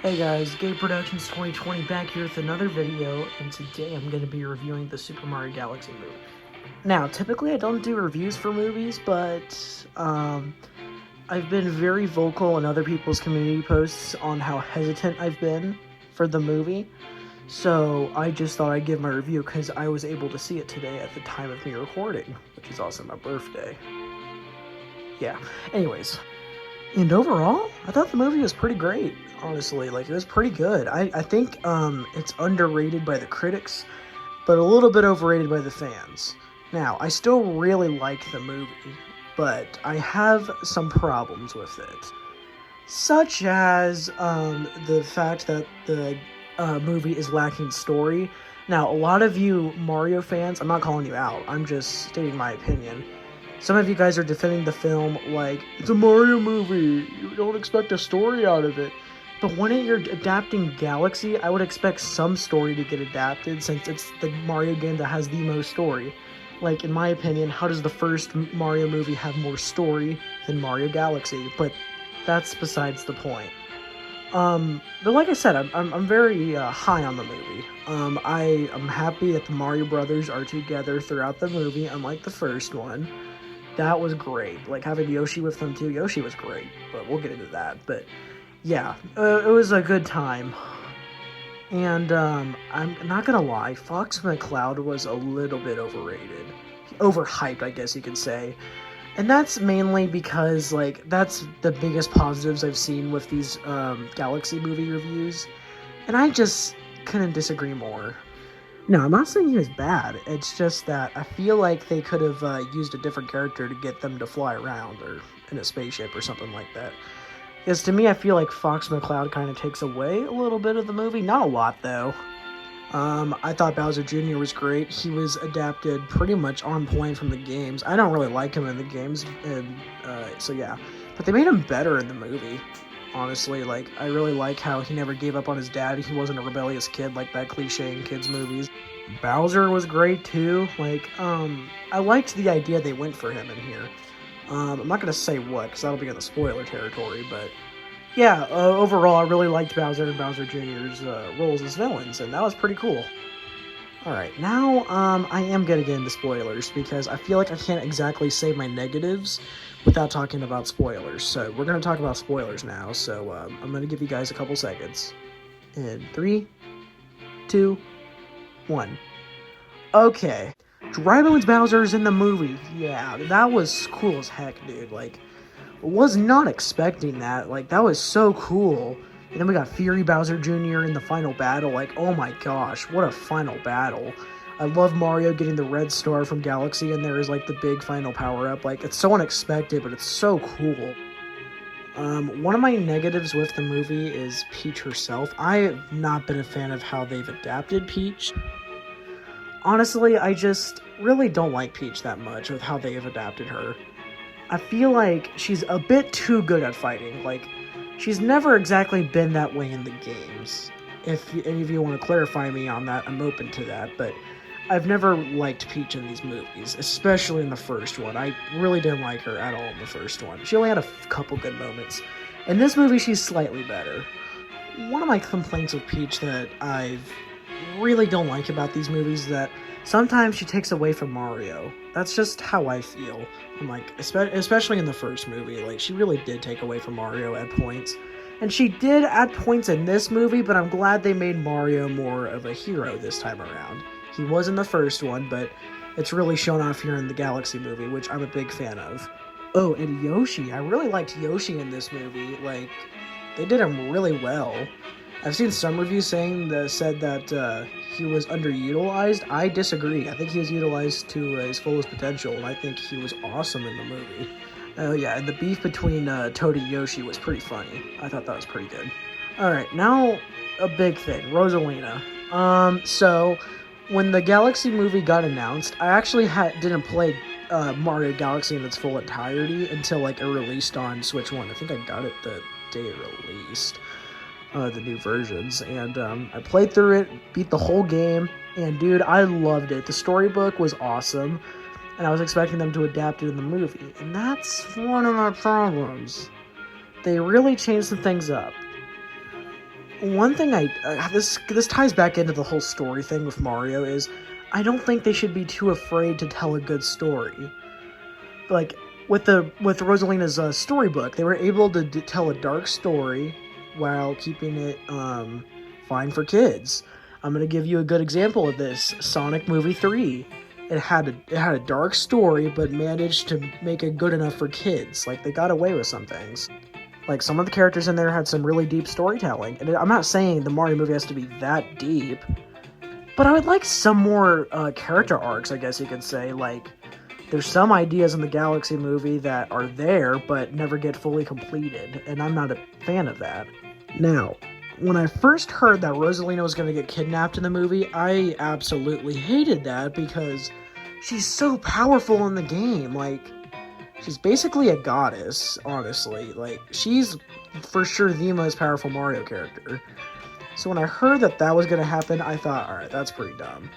Hey guys, Gabe Productions 2020 back here with another video, and today I'm going to be reviewing the Super Mario Galaxy movie. Now, typically I don't do reviews for movies, but I've been very vocal in other people's community posts on how hesitant I've been for the movie, so I just thought I'd give my review because I was able to see it today at the time of me recording, which is also my birthday. Yeah, anyways. And overall, I thought the movie was pretty great, honestly. Like, it was pretty good. I think it's underrated by the critics, but a little bit overrated by the fans. Now, I still really like the movie, but I have some problems with it. Such as the fact that the movie is lacking story. Now, a lot of you Mario fans, I'm not calling you out, I'm just stating my opinion. Some of you guys are defending the film like, it's a Mario movie, you don't expect a story out of it. But when you're adapting Galaxy, I would expect some story to get adapted since it's the Mario game that has the most story. Like, in my opinion, how does the first Mario movie have more story than Mario Galaxy? But that's besides the point. But like I said, I'm very high on the movie. I am happy that the Mario Brothers are together throughout the movie, unlike the first one. That was great. Like, having Yoshi with them too. Yoshi was great, but we'll get into that. But yeah, it was a good time. And I'm not gonna lie, Fox McCloud was a little bit overrated. Overhyped, I guess you could say. And that's mainly because, like, that's the biggest positives I've seen with these Galaxy movie reviews. And I just couldn't disagree more. No, I'm not saying he was bad. It's just that I feel like they could have used a different character to get them to fly around or in a spaceship or something like that. Because to me, I feel like Fox McCloud kind of takes away a little bit of the movie. Not a lot, though. I thought Bowser Jr. was great. He was adapted pretty much on point from the games. I don't really like him in the games, and so yeah. But they made him better in the movie. Honestly, like, I really like how he never gave up on his dad. He wasn't a rebellious kid like that cliche in kids' movies. Bowser was great, too. Like, I liked the idea they went for him in here. I'm not gonna say what, because that'll be in the spoiler territory, but yeah, overall, I really liked Bowser and Bowser Jr.'s roles as villains, and that was pretty cool. Alright, now, I am gonna get into spoilers, because I feel like I can't exactly say my negatives without talking about spoilers. So, we're gonna talk about spoilers now, so, I'm gonna give you guys a couple seconds. In 3, 2, 1. Okay. Drybones Bowser's in the movie. Yeah, that was cool as heck, dude. Like, was not expecting that. Like, that was so cool. And then we got Fury Bowser Jr. in the final battle. Like, oh my gosh, what a final battle. I love Mario getting the red star from Galaxy, and there is, like, the big final power-up. Like, it's so unexpected, but it's so cool. One of my negatives with the movie is Peach herself. I have not been a fan of how they've adapted Peach. Honestly, I just really don't like Peach that much with how they have adapted her. I feel like she's a bit too good at fighting. Like, she's never exactly been that way in the games. If any of you want to clarify me on that, I'm open to that, but I've never liked Peach in these movies, especially in the first one. I really didn't like her at all in the first one. She only had a couple good moments. In this movie, she's slightly better. One of my complaints with Peach that I really don't like about these movies is that sometimes she takes away from Mario. That's just how I feel. I'm like, especially in the first movie, like, she really did take away from Mario at points. And she did at points in this movie, but I'm glad they made Mario more of a hero this time around. He was in the first one, but it's really shown off here in the Galaxy movie, which I'm a big fan of. Oh, and Yoshi. I really liked Yoshi in this movie. Like, they did him really well. I've seen some reviews said that he was underutilized. I disagree. I think he was utilized to his fullest potential, and I think he was awesome in the movie. Oh yeah, and the beef between Toad and Yoshi was pretty funny. I thought that was pretty good. Alright, now a big thing. Rosalina. So, when the Galaxy movie got announced, I actually didn't play Mario Galaxy in its full entirety until, like, it released on Switch 1. I think I got it the day it released. The new versions, and I played through it, beat the whole game, and dude, I loved it. The storybook was awesome, and I was expecting them to adapt it in the movie, and that's one of my problems. They really changed some things up. one thing this ties back into the whole story thing with Mario is I don't think they should be too afraid to tell a good story. Like with Rosalina's storybook, they were able to tell a dark story while keeping it fine for kids. I'm gonna give you a good example of this: Sonic Movie 3. It had a dark story, but managed to make it good enough for kids. Like, they got away with some things. Like, some of the characters in there had some really deep storytelling. And I'm not saying the Mario movie has to be that deep, but I would like some more character arcs, I guess you could say. Like, there's some ideas in the Galaxy movie that are there, but never get fully completed, and I'm not a fan of that. Now, when I first heard that Rosalina was going to get kidnapped in the movie, I absolutely hated that because she's so powerful in the game. Like, she's basically a goddess, honestly. Like, she's for sure the most powerful Mario character. So when I heard that was going to happen, I thought, alright, that's pretty dumb.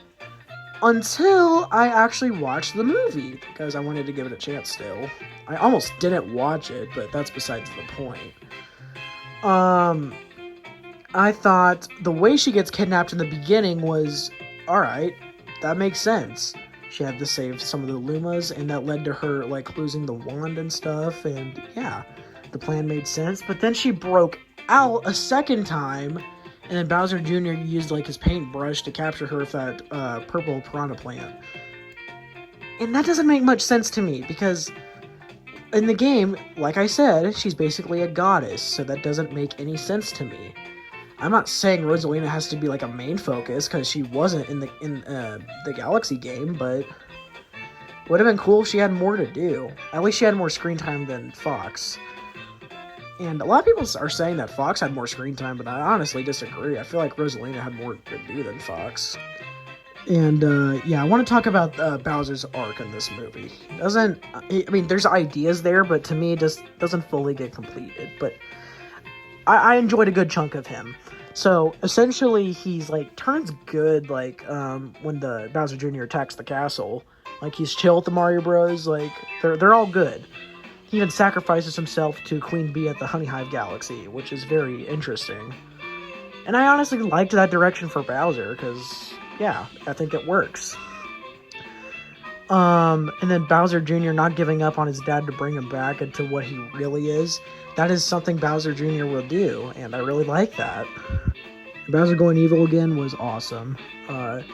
Until I actually watched the movie, because I wanted to give it a chance still. I almost didn't watch it, but that's besides the point. I thought the way she gets kidnapped in the beginning was, alright, that makes sense. She had to save some of the Lumas, and that led to her, like, losing the wand and stuff, and yeah, the plan made sense. But then she broke out a second time, and then Bowser Jr. used, like, his paintbrush to capture her with that purple piranha plant. And that doesn't make much sense to me, because in the game, like I said, she's basically a goddess, so that doesn't make any sense to me. I'm not saying Rosalina has to be like a main focus, because she wasn't in the Galaxy game, but it would have been cool if she had more to do. At least she had more screen time than Fox. And a lot of people are saying that Fox had more screen time, but I honestly disagree. I feel like Rosalina had more to do than Fox. And, yeah, I want to talk about Bowser's arc in this movie. I mean, there's ideas there, but to me, it just doesn't fully get completed. But I enjoyed a good chunk of him. So, essentially, he's, like, turns good, like, when the Bowser Jr. attacks the castle. Like, he's chill with the Mario Bros. Like, they're all good. He even sacrifices himself to Queen Bee at the Honey Hive Galaxy, which is very interesting. And I honestly liked that direction for Bowser, because, yeah, I think it works. And then Bowser Jr. not giving up on his dad to bring him back into what he really is. That is something Bowser Jr. will do, and I really like that. Bowser going evil again was awesome. I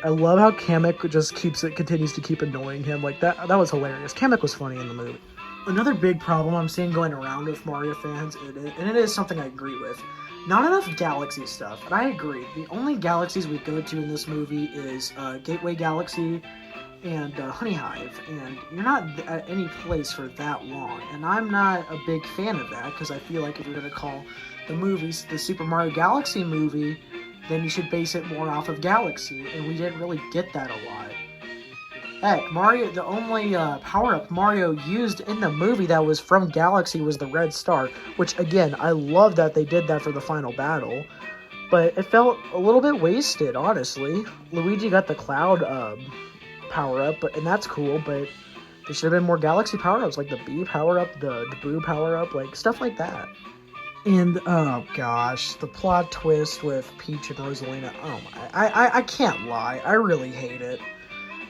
love how Kamek just continues to keep annoying him. Like, that was hilarious. Kamek was funny in the movie. Another big problem I'm seeing going around with Mario fans, and it is something I agree with, not enough Galaxy stuff. And I agree. The only galaxies we go to in this movie is Gateway Galaxy and Honey Hive, and you're not at any place for that long. And I'm not a big fan of that, because I feel like if you're going to call the movies the Super Mario Galaxy movie, then you should base it more off of Galaxy, and we didn't really get that a lot. Heck, the only power-up Mario used in the movie that was from Galaxy was the Red Star, which, again, I love that they did that for the final battle, but it felt a little bit wasted, honestly. Luigi got the Cloud power-up, and that's cool, but there should have been more Galaxy power-ups, like the Bee power-up, the Boo power-up, like, stuff like that. And, oh gosh, the plot twist with Peach and Rosalina, oh my, I can't lie, I really hate it.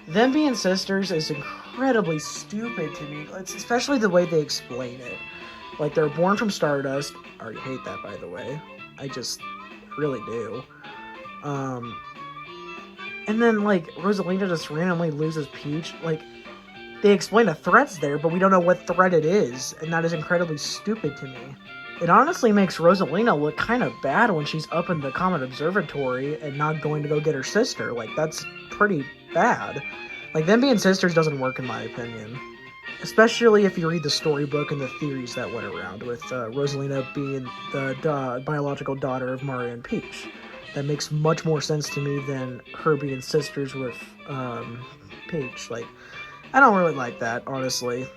Them being sisters is incredibly stupid to me, especially the way they explain it. Like, they're born from Stardust. I already hate that, by the way. I just really do. And then, like, Rosalina just randomly loses Peach. Like, they explain the threats there, but we don't know what threat it is, and that is incredibly stupid to me. It honestly makes Rosalina look kind of bad when she's up in the Comet Observatory and not going to go get her sister. Like, that's pretty bad. Like, them being sisters doesn't work in my opinion. Especially if you read the storybook and the theories that went around with Rosalina being the biological daughter of Mario and Peach. That makes much more sense to me than her being sisters with Peach. Like, I don't really like that, honestly.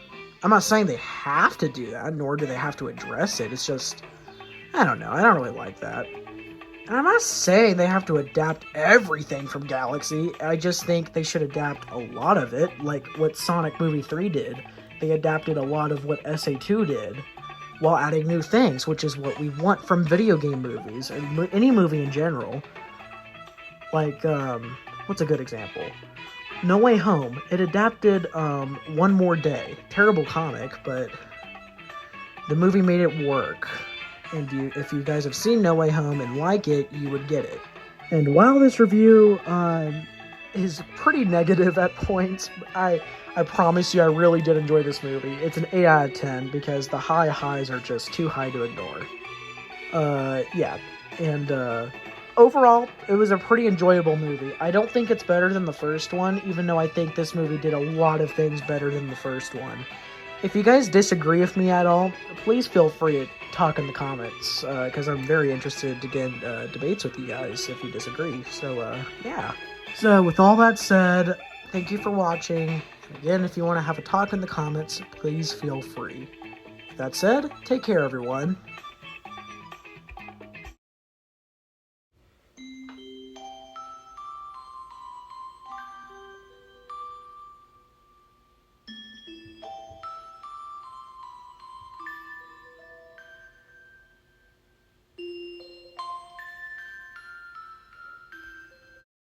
I'm not saying they have to do that, nor do they have to address it. It's just, I don't know. I don't really like that. And I'm not saying they have to adapt everything from Galaxy. I just think they should adapt a lot of it, like what Sonic Movie 3 did. They adapted a lot of what SA2 did. while adding new things, which is what we want from video game movies, and any movie in general. Like, what's a good example? No Way Home. It adapted One More Day. Terrible comic, but the movie made it work. And if you guys have seen No Way Home and like it, you would get it. And while this review is pretty negative at points, I promise you I really did enjoy this movie. It's an 8 out of 10 because the highs are just too high to ignore. Yeah. And overall, it was a pretty enjoyable movie. I don't think it's better than the first one, even though I think this movie did a lot of things better than the first one. If you guys disagree with me at all, please feel free to talk in the comments, because I'm very interested to get debates with you guys if you disagree. So, yeah. So, with all that said, thank you for watching. And again, if you want to have a talk in the comments, please feel free. That said, take care, everyone.